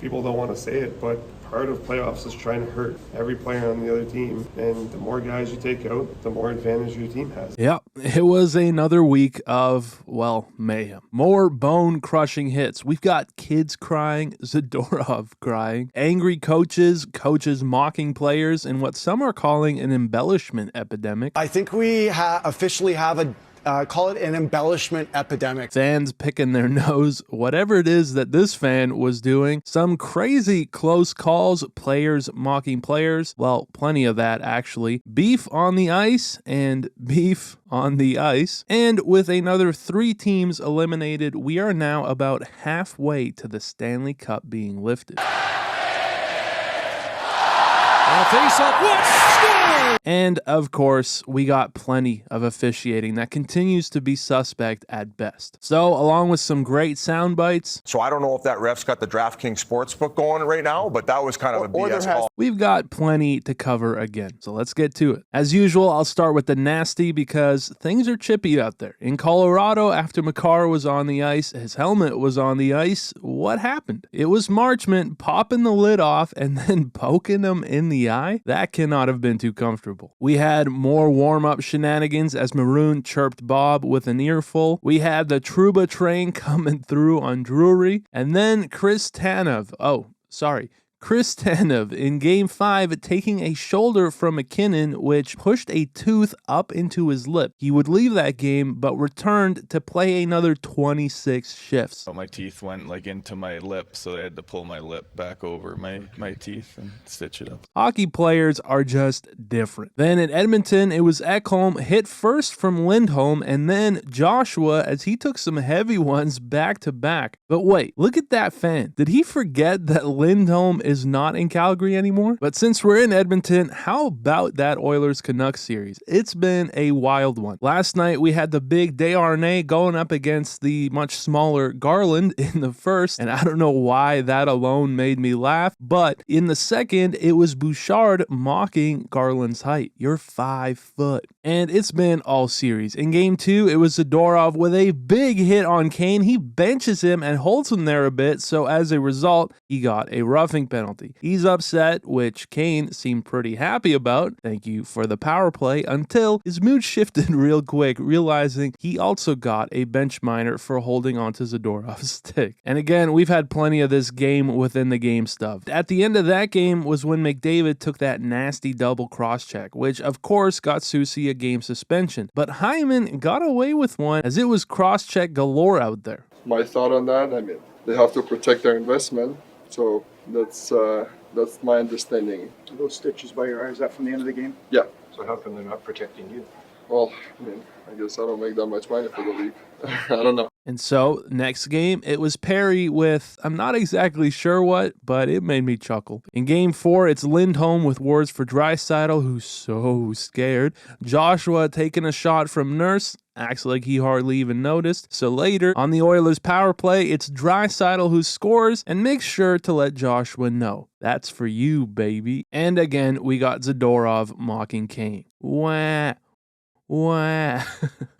people don't want to say it, but part of playoffs is trying to hurt every player on the other team. And the more guys you take out, the more advantage your team has. Yep, it was another week of, well, mayhem. More bone-crushing hits. We've got kids crying, Zadorov crying, angry coaches, coaches mocking players, and what some are calling an embellishment epidemic. I think we officially have a call it an embellishment epidemic. Fans picking their nose, whatever it is that this fan was doing. Some crazy close calls, players mocking players. Well, plenty of that, actually. Beef on the ice and beef on the ice. And with another 3 teams eliminated, we are now about halfway to the Stanley Cup being lifted. And of course, we got plenty of officiating that continues to be suspect at best. So, along with some great sound bites. So I don't know if that ref's got the DraftKings sportsbook going right now, but that was kind of a BS call. We've got plenty to cover again, so let's get to it. As usual, I'll start with the nasty because things are chippy out there. In Colorado, after Makar was on the ice, his helmet was on the ice, what happened? It was Marchand popping the lid off and then poking him in the eye? That cannot have been too comfortable. We had more warm-up shenanigans as Maroon chirped Bob with an earful. We had the Trouba train coming through on Drury. And then Chris Tanev in Game 5 taking a shoulder from McKinnon, which pushed a tooth up into his lip. He would leave that game, but returned to play another 26 shifts. My teeth went into my lip, so I had to pull my lip back over my teeth and stitch it up. Hockey players are just different. Then in Edmonton, it was Ekholm hit first from Lindholm, and then Joshua as he took some heavy ones back to back. But wait, look at that fan. Did he forget that Lindholm is not in Calgary anymore? But since we're in Edmonton, how about that Oilers-Canucks series? It's been a wild one. Last night, we had the big Desharnais going up against the much smaller Garland in the first, and I don't know why that alone made me laugh, but in the second, it was Bouchard mocking Garland's height. You're 5 foot. And it's been all series. In Game 2, it was Zadorov with a big hit on Kane. He benches him and holds him there a bit, so as a result, he got a roughing penalty. He's upset, which Kane seemed pretty happy about. Thank you for the power play, until his mood shifted real quick, realizing he also got a bench minor for holding onto Zadorov's stick. And again, we've had plenty of this game within the game stuff. At the end of that game was when McDavid took that nasty double cross-check, which of course got Soucy a game suspension. But Hyman got away with one as it was cross-check galore out there. My thought on that, I mean, they have to protect their investment. So that's my understanding. Those stitches by your eye, is that from the end of the game? Yeah. So how come they're not protecting you? Well, I mean, I guess I don't make that much money for the league. I don't know. And so, next game, it was Perry with, I'm not exactly sure what, but it made me chuckle. In Game 4, it's Lindholm with words for Draisaitl, who's so scared. Joshua taking a shot from Nurse, acts like he hardly even noticed. So later, on the Oilers' power play, it's Draisaitl who scores and makes sure to let Joshua know. That's for you, baby. And again, we got Zadorov mocking Kane. Wah. Wah.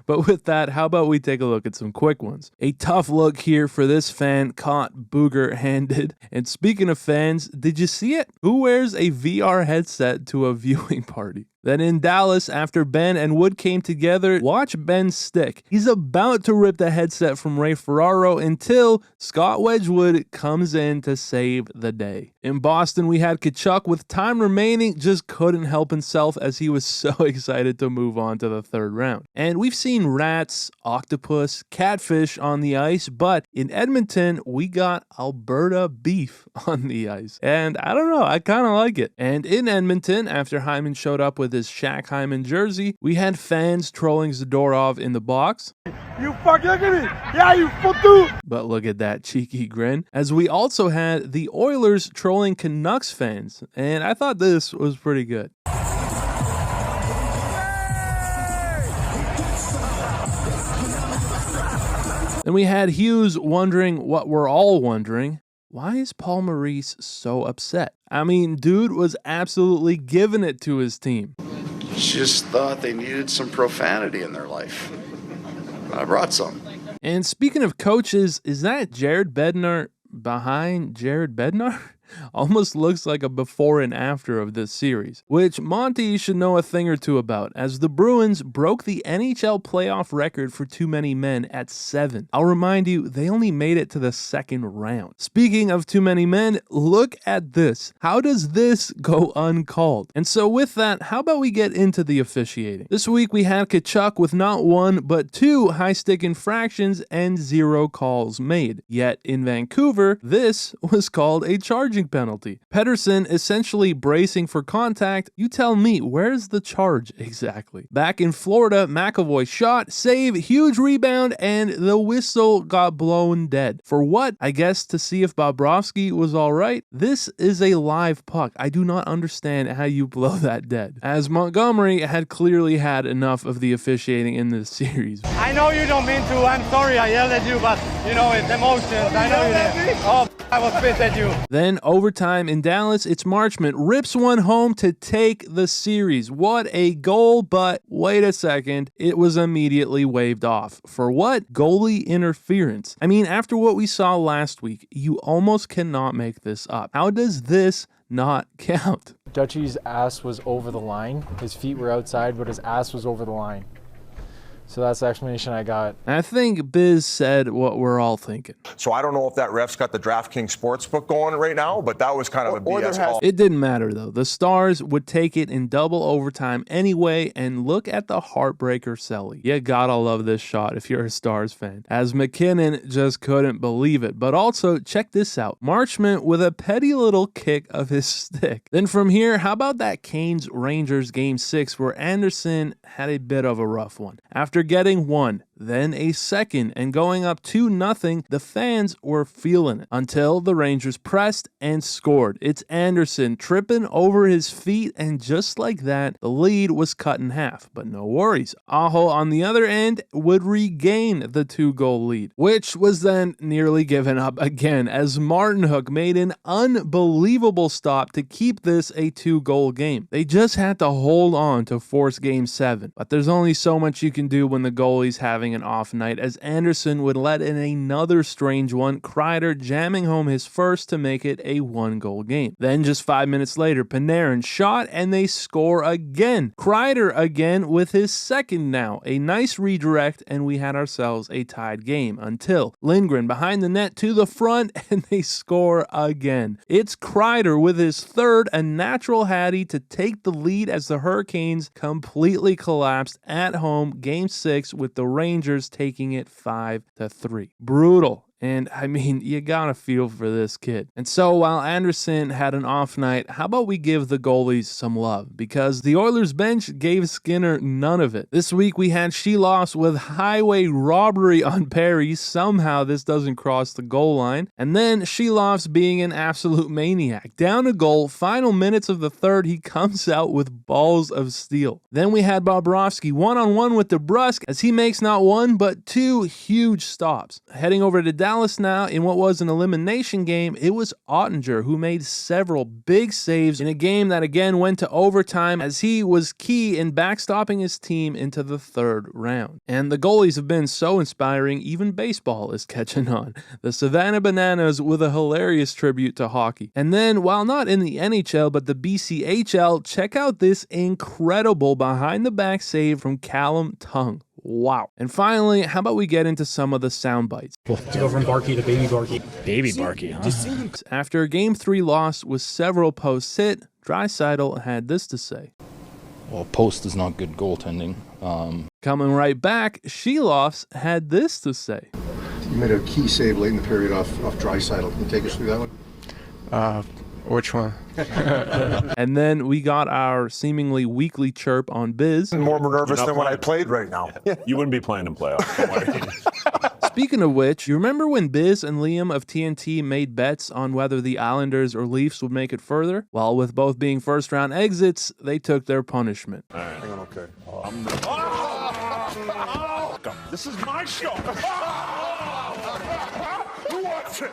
But with that, how about we take a look at some quick ones? A tough look here for this fan caught booger-handed. And speaking of fans, did you see it? Who wears a VR headset to a viewing party? Then in Dallas, after Ben and Wood came together, watch Ben's stick. He's about to rip the headset from Ray Ferraro until Scott Wedgwood comes in to save the day. In Boston, we had Tkachuk with time remaining, just couldn't help himself as he was so excited to move on to the third round. And we've seen rats, octopus, catfish on the ice, but in Edmonton, we got Alberta beef on the ice. And I don't know, I kind of like it. And in Edmonton, after Hyman showed up with his Shaq Hyman jersey, we had fans trolling Zadorov in the box. You fucking look at me! Yeah, you fuck dude! But look at that cheeky grin. As we also had the Oilers trolling Canucks fans, and I thought this was pretty good. Then we had Hughes wondering what we're all wondering. Why is Paul Maurice so upset? I mean, dude was absolutely giving it to his team. Just thought they needed some profanity in their life. I brought some. And speaking of coaches, is that Jared Bednar? behind Jared Bednar? Almost looks like a before and after of this series, which Monty should know a thing or two about, as the Bruins broke the NHL playoff record for too many men at 7. I'll remind you, they only made it to the second round. Speaking of too many men, look at this. How does this go uncalled? And so with that, how about we get into the officiating? This week we had Tkachuk with not 1, but 2 high-stick infractions and 0 calls made. Yet in Vancouver, this was called a charging penalty. Pettersson essentially bracing for contact. You tell me, where's the charge exactly? Back in Florida, McAvoy shot, save, huge rebound, and the whistle got blown dead. For what? I guess to see if Bobrovsky was alright? This is a live puck. I do not understand how you blow that dead, as Montgomery had clearly had enough of the officiating in this series. I know you don't mean to. I'm sorry I yelled at you, but you know, it's emotions. I know you did. Oh, I was pissed at you. Then overtime in Dallas, it's Marchand rips one home to take the series. What a goal, but wait a second, it was immediately waved off. For what? Goalie interference. I mean, after what we saw last week, you almost cannot make this up. How does this not count? Dutchie's ass was over the line. His feet were outside, but his ass was over the line. So that's the explanation I got. I think Biz said what we're all thinking. So I don't know if that ref's got the DraftKings sportsbook going right now, but that was kind of a BS call. It didn't matter though. The Stars would take it in double overtime anyway, and look at the heartbreaker Selly. You gotta love this shot if you're a Stars fan, as McKinnon just couldn't believe it. But also, check this out. Marchand with a petty little kick of his stick. Then from here, how about that Canes Rangers Game 6 where Anderson had a bit of a rough one. After getting 1, then a second, and going up 2-0, the fans were feeling it until the Rangers pressed and scored. It's Anderson tripping over his feet, and just like that, the lead was cut in half. But no worries, Aho on the other end would regain the 2-goal lead, which was then nearly given up again as Martinook made an unbelievable stop to keep this a 2-goal game. They just had to hold on to force Game 7, but there's only so much you can do when the goalie's having an off night, as Anderson would let in another strange one, Kreider jamming home his first to make it a 1-goal game. Then just 5 minutes later, Panarin shot and they score again. Kreider again with his second now. A nice redirect and we had ourselves a tied game until Lindgren behind the net to the front and they score again. It's Kreider with his third, a natural Hattie to take the lead as the Hurricanes completely collapsed at home. Game 6 with the Rangers taking it 5-3. Brutal. And I mean, you gotta feel for this kid. And so while Anderson had an off night, how about we give the goalies some love? Because the Oilers bench gave Skinner none of it. This week we had Silovs with highway robbery on Perry. Somehow this doesn't cross the goal line. And then Silovs being an absolute maniac. Down a goal, final minutes of the third, he comes out with balls of steel. Then we had Bobrovsky one-on-one with DeBrusk as he makes not 1 but 2 huge stops. Heading over to Dallas now, in what was an elimination game, it was Ottinger who made several big saves in a game that again went to overtime, as he was key in backstopping his team into the 3rd round. And the goalies have been so inspiring, even baseball is catching on. The Savannah Bananas with a hilarious tribute to hockey. And then, while not in the NHL but the BCHL, check out this incredible behind the back save from Callum Tongue. Wow. And finally, how about we get into some of the sound bites? To go from Barky to Baby Barky. Baby Barky, huh? After a Game 3 loss with several posts hit, Draisaitl had this to say. Well, post is not good goaltending. Coming right back, Silovs had this to say. You made a key save late in the period off Draisaitl. Can you take us through that one? Which one? And then we got our seemingly weekly chirp on Biz. I'm more nervous than when I played right now. You wouldn't be playing in playoffs. Don't worry. Speaking of which, you remember when Biz and Liam of TNT made bets on whether the Islanders or Leafs would make it further? Well, with both being first-round exits, they took their punishment. All right. Hang on, okay. This is my show. Who wants it?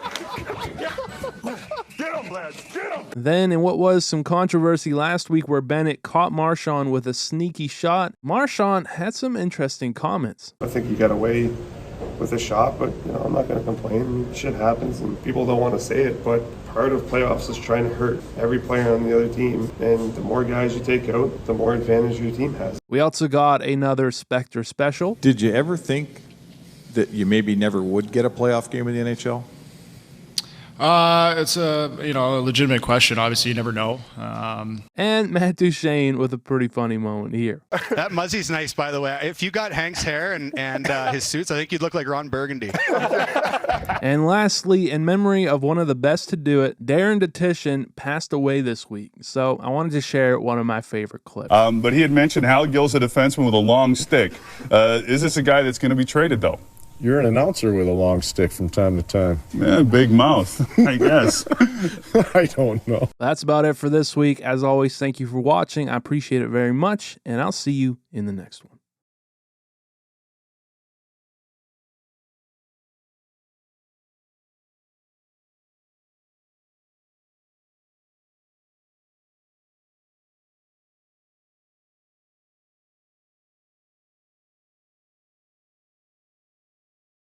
Get him, lads. Get him. Then, in what was some controversy last week where Bennett caught Marchand with a sneaky shot, Marchand had some interesting comments. I think he got away with a shot, but I'm not going to complain. I mean, shit happens and people don't want to say it, but part of playoffs is trying to hurt every player on the other team, and the more guys you take out, the more advantage your team has. We also got another Spectre special. Did you ever think that you maybe never would get a playoff game in the NHL? It's a legitimate question. Obviously, you never know. And Matt Duchene with a pretty funny moment here. That Muzzie's nice, by the way. If you got Hank's hair and his suits, I think you'd look like Ron Burgundy. And lastly, in memory of one of the best to do it, Darren Detition passed away this week. So I wanted to share one of my favorite clips. But he had mentioned Hal Gill's a defenseman with a long stick. Is this a guy that's going to be traded, though? You're an announcer with a long stick from time to time. Yeah, big mouth, I guess. I don't know. That's about it for this week. As always, thank you for watching. I appreciate it very much, and I'll see you in the next one.